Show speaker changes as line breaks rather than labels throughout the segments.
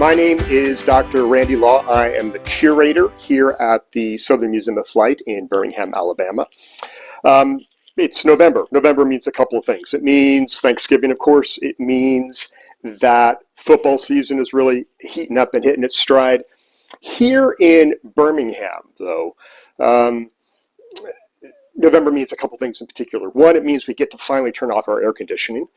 My name is Dr. Randy Law. I am the curator here at the Southern Museum of Flight in Birmingham, Alabama. It's November. November means a couple of things. It means Thanksgiving, of course. It means that football season is really heating up and hitting its stride. Here in Birmingham, though, November means a couple things in particular. One, it means we get to finally turn off our air conditioning,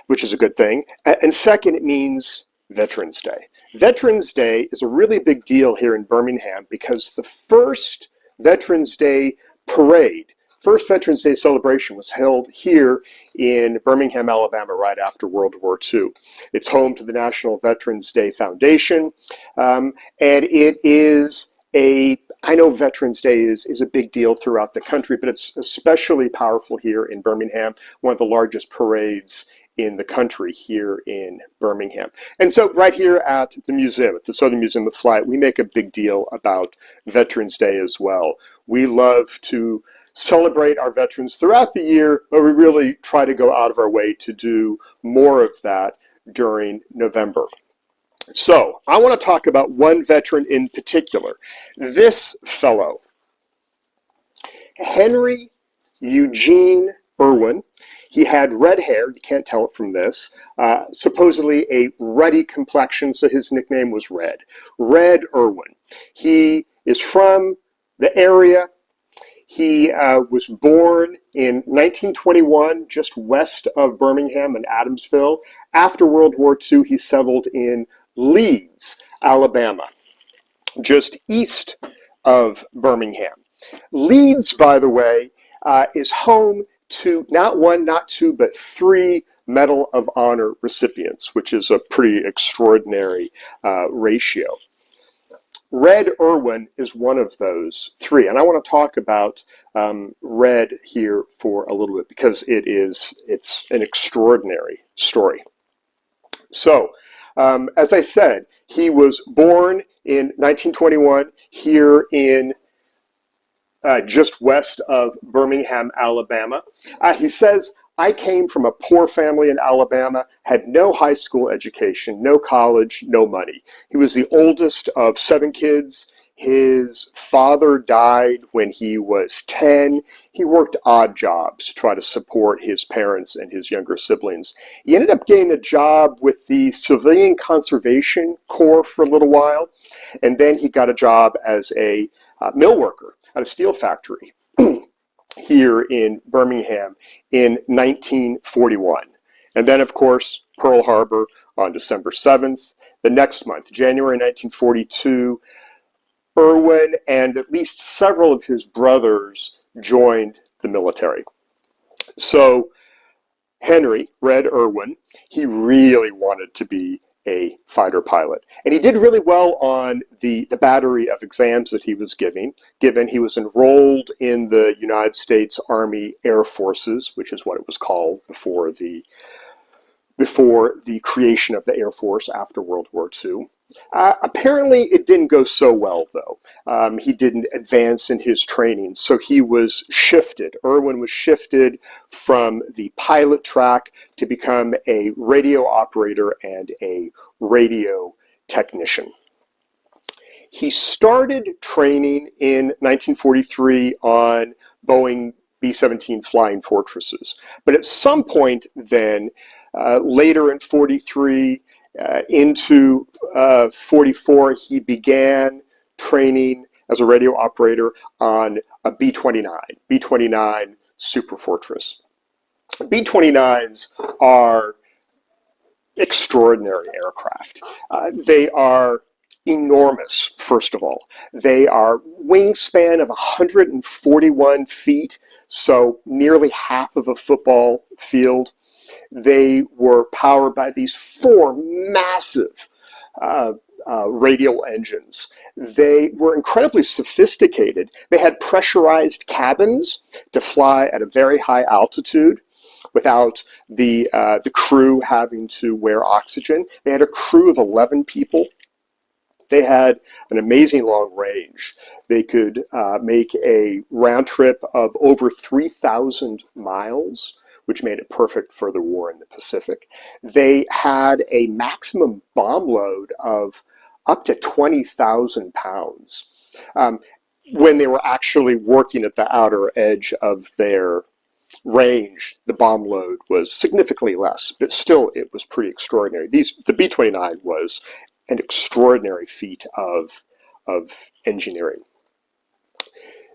which is a good thing. And second, it means Veterans Day. Veterans Day is a really big deal here in Birmingham because the first Veterans Day parade, first Veterans Day celebration was held here in Birmingham, Alabama, right after World War II. It's home to the National Veterans Day Foundation, and it is I know Veterans Day is a big deal throughout the country, but it's especially powerful here in Birmingham, one of the largest parades in the country here in Birmingham. And so right here at the museum, at the Southern Museum of Flight, we make a big deal about Veterans Day as well. We love to celebrate our veterans throughout the year, but we really try to go out of our way to do more of that during November. So I want to talk about one veteran in particular, this fellow, Henry Eugene Erwin. He had red hair, you can't tell it from this, supposedly a ruddy complexion, so his nickname was Red. Red Irwin. He is from the area. He was born in 1921, just west of Birmingham in Adamsville. After World War II, he settled in Leeds, Alabama, just east of Birmingham. Leeds, by the way, is home to not one, not two, but 3 Medal of Honor recipients, which is a pretty extraordinary ratio. Red Irwin is one of those 3, and I want to talk about Red here for a little bit because it's an extraordinary story. So, as I said, he was born in 1921 here in just west of Birmingham, Alabama. He says, I came from a poor family in Alabama, had no high school education, no college, no money. He was the oldest of 7 kids. His father died when he was 10. He worked odd jobs to try to support his parents and his younger siblings. He ended up getting a job with the Civilian Conservation Corps for a little while, and then he got a job as a mill worker at a steel factory here in Birmingham in 1941. And then, of course, Pearl Harbor on December 7th. The next month, January 1942, Irwin and at least several of his brothers joined the military. So Henry, Red Irwin, he really wanted to be a fighter pilot. And he did really well on the battery of exams that he was given. He was enrolled in the United States Army Air Forces, which is what it was called before the creation of the Air Force after World War II. Apparently it didn't go so well, though. He didn't advance in his training, so he was shifted. Irwin was shifted from the pilot track to become a radio operator and a radio technician. He started training in 1943 on Boeing B-17 Flying Fortresses, but at some point then, later in 43, into 44, he began training as a radio operator on a B-29 Super Fortress. B-29s are extraordinary aircraft. They are enormous, first of all. They are wingspan of 141 feet, so nearly half of a football field. They were powered by these 4 massive radial engines. They were incredibly sophisticated. They had pressurized cabins to fly at a very high altitude without the crew having to wear oxygen. They had a crew of 11 people. They had an amazing long range. They could make a round trip of over 3,000 miles, which made it perfect for the war in the Pacific. They had a maximum bomb load of up to 20,000 pounds. When they were actually working at the outer edge of their range, the bomb load was significantly less, but still it was pretty extraordinary. The B-29 was an extraordinary feat of engineering.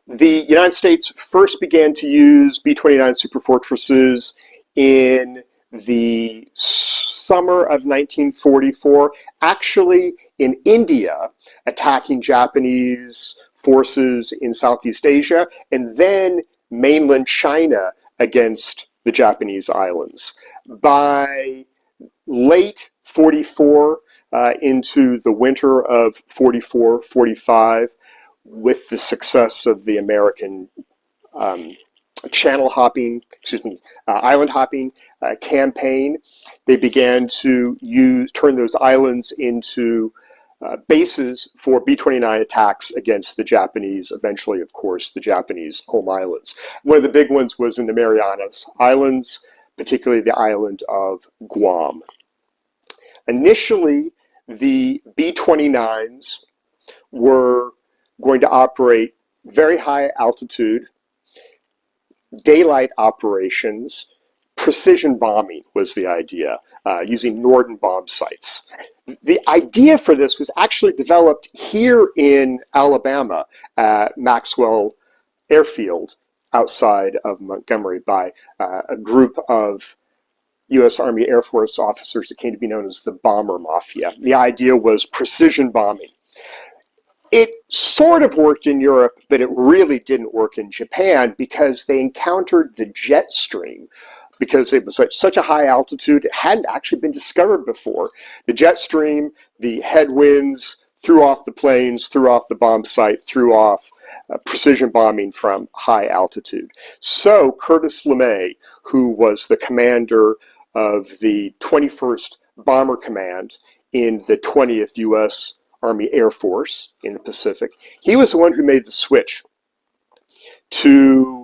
The United States first began to use B-29 superfortresses in the summer of 1944, actually in India, attacking Japanese forces in Southeast Asia, and then mainland China against the Japanese islands. By late 44, into the winter of 44, 45, with the success of the American island hopping campaign, they began to turn those islands into bases for B-29 attacks against the Japanese, eventually, of course, the Japanese home islands. One of the big ones was in the Marianas Islands, particularly the island of Guam. Initially, the B-29s were going to operate very high altitude, daylight operations. Precision bombing was the idea, using Norden bomb sites. The idea for this was actually developed here in Alabama at Maxwell Airfield outside of Montgomery by a group of U.S. Army Air Force officers that came to be known as the Bomber Mafia. The idea was precision bombing. It sort of worked in Europe, but it really didn't work in Japan because they encountered the jet stream. Because it was at such a high altitude, it hadn't actually been discovered before. The jet stream, the headwinds, threw off the planes, threw off the bomb site, threw off precision bombing from high altitude. So Curtis LeMay, who was the commander of the 21st Bomber Command in the 20th U.S. Army Air Force in the Pacific, he was the one who made the switch to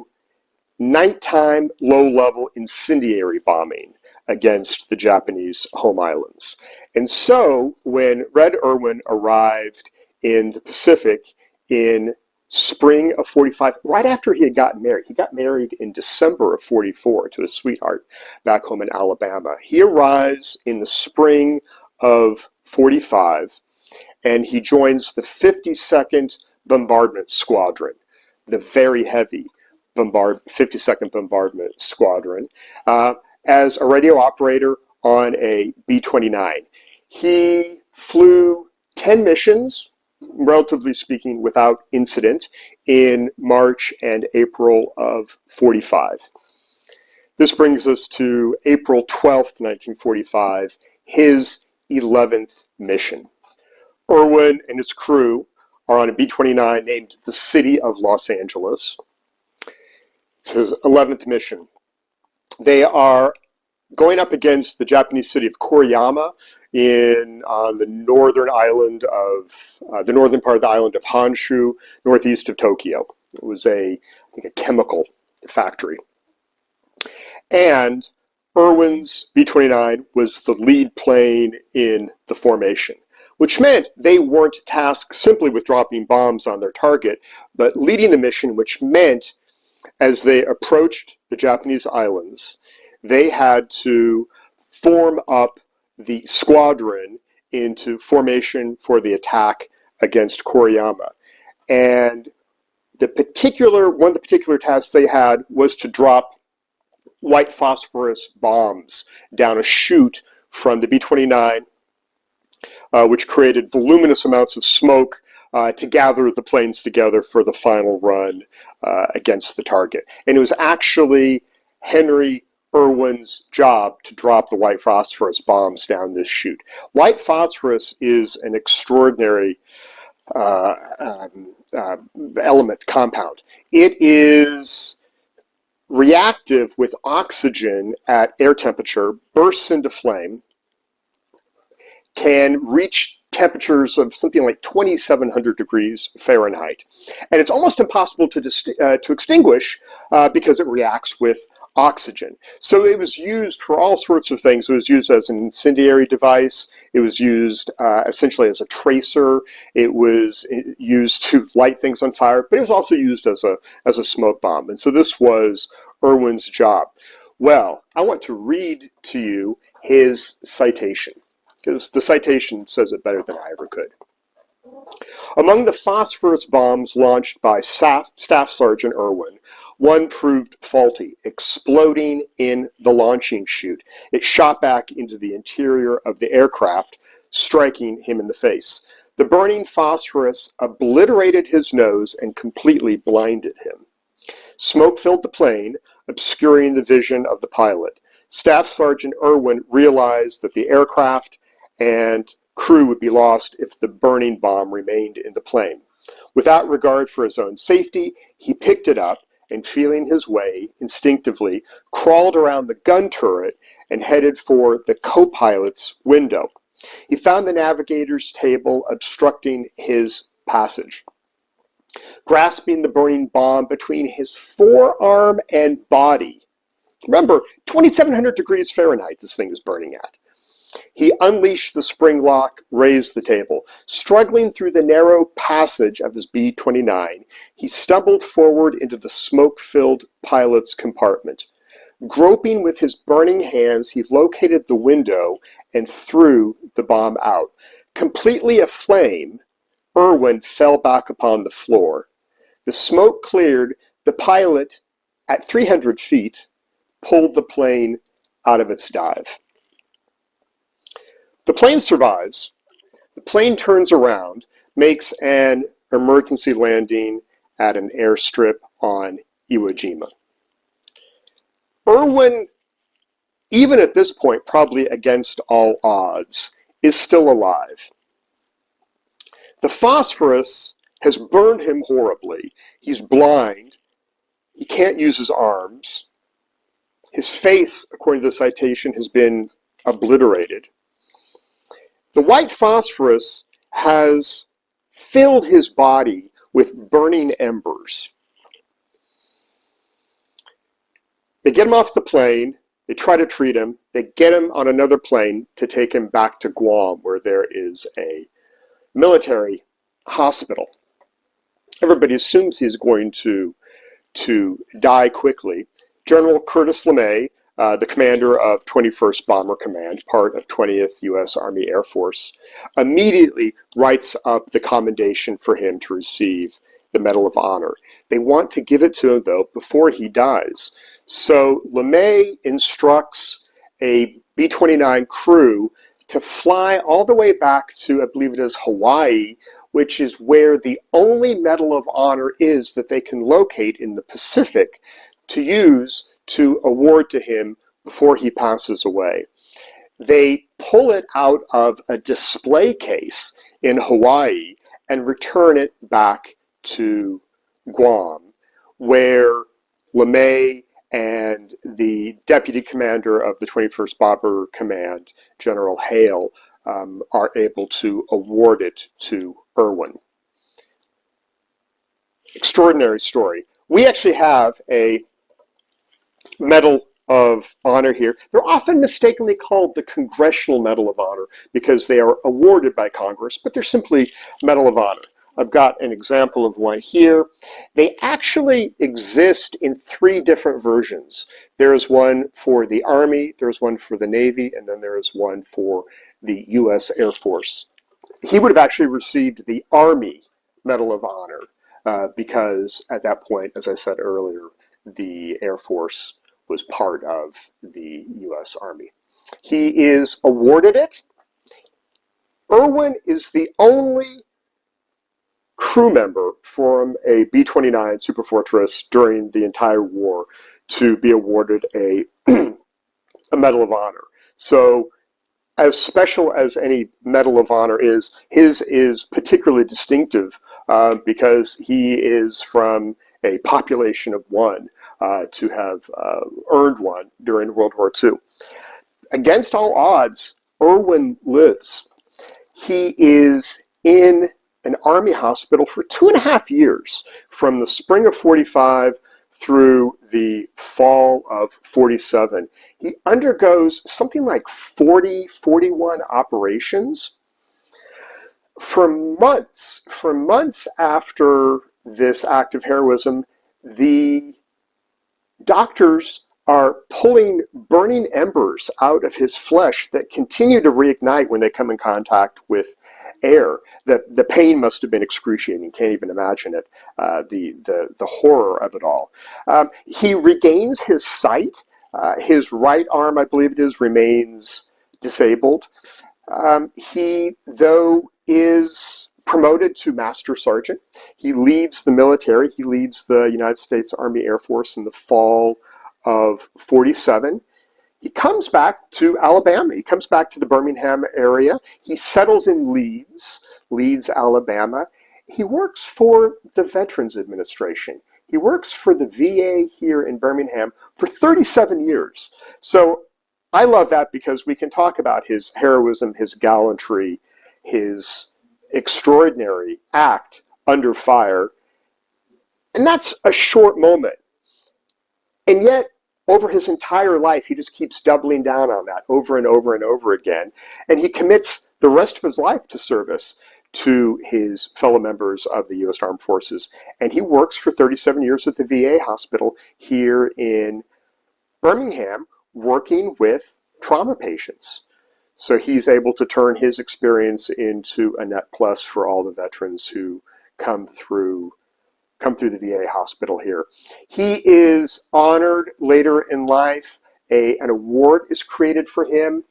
nighttime, low-level incendiary bombing against the Japanese home islands. And so when Red Irwin arrived in the Pacific in spring of 45, right after he got married in December of 44 to a sweetheart back home in Alabama. He arrives in the spring of 45, and he joins the 52nd Bombardment Squadron, the very heavy 52nd Bombardment Squadron, as a radio operator on a B-29. He flew 10 missions, relatively speaking, without incident in March and April of 45. This brings us to April 12th, 1945, his 11th mission. Irwin and his crew are on a B-29 named the City of Los Angeles. It's his 11th mission. They are going up against the Japanese city of Koriyama on the northern part of the island of Honshu, northeast of Tokyo. It was I think a chemical factory. And Irwin's B-29 was the lead plane in the formation, which meant they weren't tasked simply with dropping bombs on their target, but leading the mission, which meant as they approached the Japanese islands, they had to form up the squadron into formation for the attack against Koriyama. And one of the particular tasks they had was to drop white phosphorus bombs down a chute from the B-29, which created voluminous amounts of smoke to gather the planes together for the final run against the target. And it was actually Henry Irwin's job to drop the white phosphorus bombs down this chute. White phosphorus is an extraordinary compound. It is reactive with oxygen at air temperature, bursts into flame, can reach temperatures of something like 2,700 degrees Fahrenheit. And it's almost impossible to extinguish because it reacts with oxygen. So it was used for all sorts of things. It was used as an incendiary device. It was used essentially as a tracer. It was used to light things on fire, but it was also used as a smoke bomb. And so this was Irwin's job. Well, I want to read to you his citation, because the citation says it better than I ever could. Among the phosphorus bombs launched by Staff Sergeant Irwin, one proved faulty, exploding in the launching chute. It shot back into the interior of the aircraft, striking him in the face. The burning phosphorus obliterated his nose and completely blinded him. Smoke filled the plane, obscuring the vision of the pilot. Staff Sergeant Irwin realized that the aircraft and crew would be lost if the burning bomb remained in the plane. Without regard for his own safety, he picked it up and, feeling his way instinctively, crawled around the gun turret and headed for the co-pilot's window. He found the navigator's table obstructing his passage. Grasping the burning bomb between his forearm and body, remember, 2,700 degrees Fahrenheit this thing is burning at, he unleashed the spring lock, raised the table. Struggling through the narrow passage of his B-29, he stumbled forward into the smoke-filled pilot's compartment. Groping with his burning hands, he located the window and threw the bomb out. Completely aflame, Irwin fell back upon the floor. The smoke cleared. The pilot, at 300 feet, pulled the plane out of its dive. The plane survives. The plane turns around, makes an emergency landing at an airstrip on Iwo Jima. Irwin, even at this point, probably against all odds, is still alive. The phosphorus has burned him horribly. He's blind. He can't use his arms. His face, according to the citation, has been obliterated. The white phosphorus has filled his body with burning embers. They get him off the plane. They try to treat him. They get him on another plane to take him back to Guam, where there is a military hospital. Everybody assumes he's going to die quickly. General Curtis LeMay, the commander of 21st Bomber Command, part of 20th U.S. Army Air Force, immediately writes up the commendation for him to receive the Medal of Honor. They want to give it to him, though, before he dies. So LeMay instructs a B-29 crew to fly all the way back to, I believe it is Hawaii, which is where the only Medal of Honor is that they can locate in the Pacific to use to award to him before he passes away. They pull it out of a display case in Hawaii and return it back to Guam, where LeMay and the deputy commander of the 21st Bomber Command, General Hale, are able to award it to Irwin. Extraordinary story. We actually have a Medal of Honor here. They're often mistakenly called the Congressional Medal of Honor because they are awarded by Congress, but they're simply Medal of Honor. I've got an example of one here. They actually exist in 3 different versions. There is one for the Army, there's one for the Navy, and then there is one for the U.S. Air Force. He would have actually received the Army Medal of Honor because at that point, as I said earlier, the Air Force was part of the U.S. Army. He is awarded it. Irwin is the only crew member from a B-29 Superfortress during the entire war to be awarded a Medal of Honor. So as special as any Medal of Honor is, his is particularly distinctive because he is from a population of 1 to have earned one during World War II. Against all odds, Irwin lives. He is in an Army hospital for 2.5 years, from the spring of 45 through the fall of 47. He undergoes something like 41 operations. For months after this act of heroism, the doctors are pulling burning embers out of his flesh that continue to reignite when they come in contact with air. The pain must have been excruciating. Can't even imagine it. The horror of it all. He regains his sight. His right arm, I believe it is, remains disabled. He, though, is promoted to Master Sergeant. He leaves the military. He leaves the United States Army Air Force in the fall of 47. He comes back to Alabama. He comes back to the Birmingham area. He settles in Leeds, Alabama. He works for the Veterans Administration. He works for the VA here in Birmingham for 37 years. So I love that because we can talk about his heroism, his gallantry, his extraordinary act under fire. And that's a short moment. And yet, over his entire life, he just keeps doubling down on that over and over and over again. And he commits the rest of his life to service to his fellow members of the U.S. Armed Forces. And he works for 37 years at the VA hospital here in Birmingham, working with trauma patients. So he's able to turn his experience into a net plus for all the veterans who come through the VA hospital here. He is honored later in life. An award is created for him.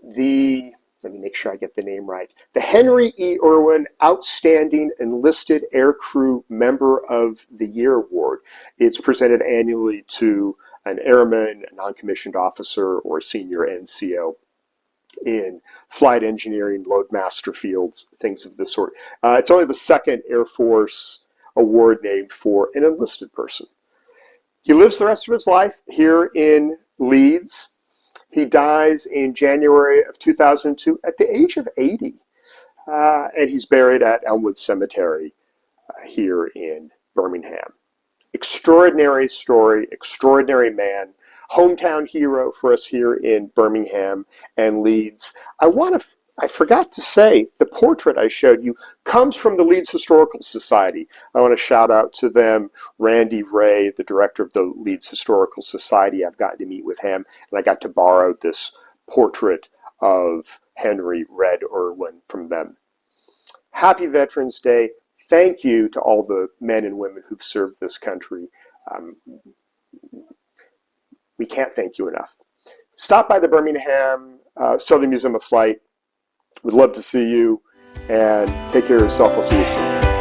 Let me make sure I get the name right. The Henry E. Erwin Outstanding Enlisted Aircrew Member of the Year Award. It's presented annually to an airman, a non-commissioned officer, or a senior NCO in flight engineering, loadmaster fields, things of this sort. It's only the second Air Force award named for an enlisted person. He lives the rest of his life here in Leeds. He dies in January of 2002 at the age of 80. And he's buried at Elmwood Cemetery here in Birmingham. Extraordinary story, extraordinary man, hometown hero for us here in Birmingham and Leeds. I forgot to say, the portrait I showed you comes from the Leeds Historical Society. I want to shout out to them, Randy Ray, the director of the Leeds Historical Society. I've gotten to meet with him, and I got to borrow this portrait of Henry Red Irwin from them. Happy Veterans Day. Thank you to all the men and women who've served this country. We can't thank you enough. Stop by the Birmingham Southern Museum of Flight. We'd love to see you, and take care of yourself. We'll see you soon.